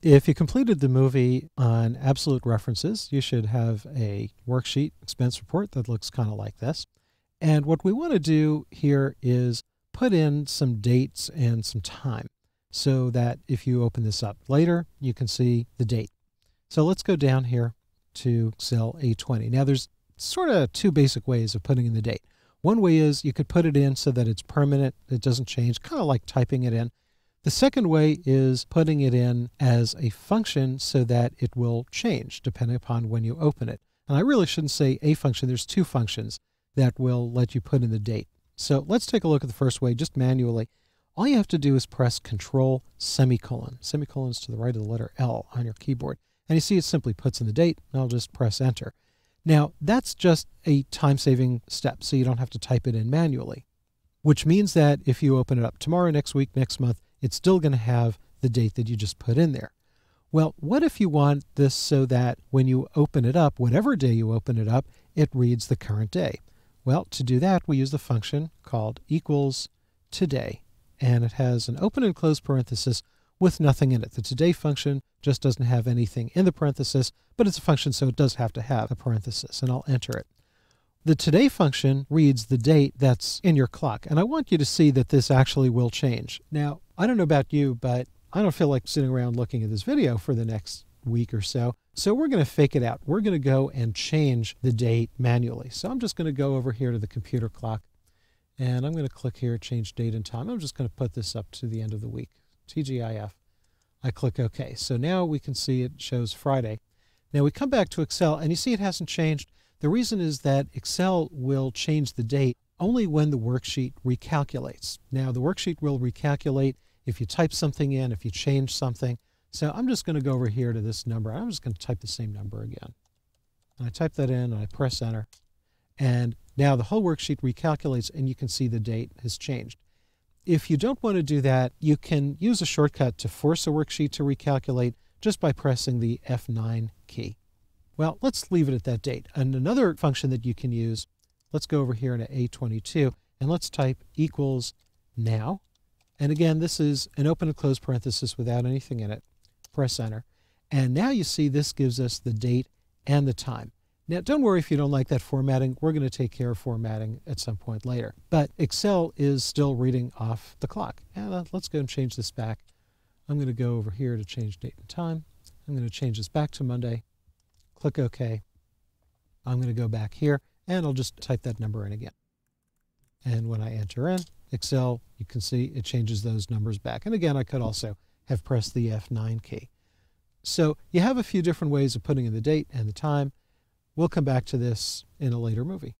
If you completed the movie on Absolute References, you should have a worksheet expense report that looks kind of like this. And what we want to do here is put in some dates and some time so that if you open this up later, you can see the date. So let's go down here to Excel A20. Now there's sort of two basic ways of putting in the date. One way is you could put it in so that it's permanent, it doesn't change, kind of like typing it in. The second way is putting it in as a function so that it will change depending upon when you open it. And I really shouldn't say a function, there's two functions that will let you put in the date. So let's take a look at the first way, just manually. All you have to do is press Control semicolon. Semicolon is to the right of the letter L on your keyboard. And you see it simply puts in the date, and I'll just press Enter. Now, that's just a time-saving step, so you don't have to type it in manually, which means that if you open it up tomorrow, next week, next month, it's still going to have the date that you just put in there. Well, what if you want this so that when you open it up, whatever day you open it up, it reads the current day? Well, to do that, we use the function called equals today, and it has an open and close parenthesis with nothing in it. The today function just doesn't have anything in the parenthesis, but it's a function, so it does have to have a parenthesis, and I'll enter it. The today function reads the date that's in your clock, and I want you to see that this actually will change. Now, I don't know about you, but I don't feel like sitting around looking at this video for the next week or so. So we're going to fake it out. We're going to go and change the date manually. So I'm just going to go over here to the computer clock, and I'm going to click here, change date and time. I'm just going to put this up to the end of the week, TGIF. I click OK. So now we can see it shows Friday. Now we come back to Excel, and you see it hasn't changed. The reason is that Excel will change the date only when the worksheet recalculates. Now the worksheet will recalculate if you type something in, if you change something. So I'm just going to go over here to this number. I'm just going to type the same number again. And I type that in and I press enter. And now the whole worksheet recalculates and you can see the date has changed. If you don't want to do that, you can use a shortcut to force a worksheet to recalculate just by pressing the F9 key. Well, let's leave it at that date. And another function that you can use, let's go over here to A22 and let's type equals now. And again, this is an open and close parenthesis without anything in it. Press enter. And now you see this gives us the date and the time. Now, don't worry if you don't like that formatting. We're going to take care of formatting at some point later. But Excel is still reading off the clock. And let's go and change this back. I'm going to go over here to change date and time. I'm going to change this back to Monday. Click OK. I'm going to go back here, and I'll just type that number in again. And when I enter in Excel, you can see it changes those numbers back. And again, I could also have pressed the F9 key. So you have a few different ways of putting in the date and the time. We'll come back to this in a later movie.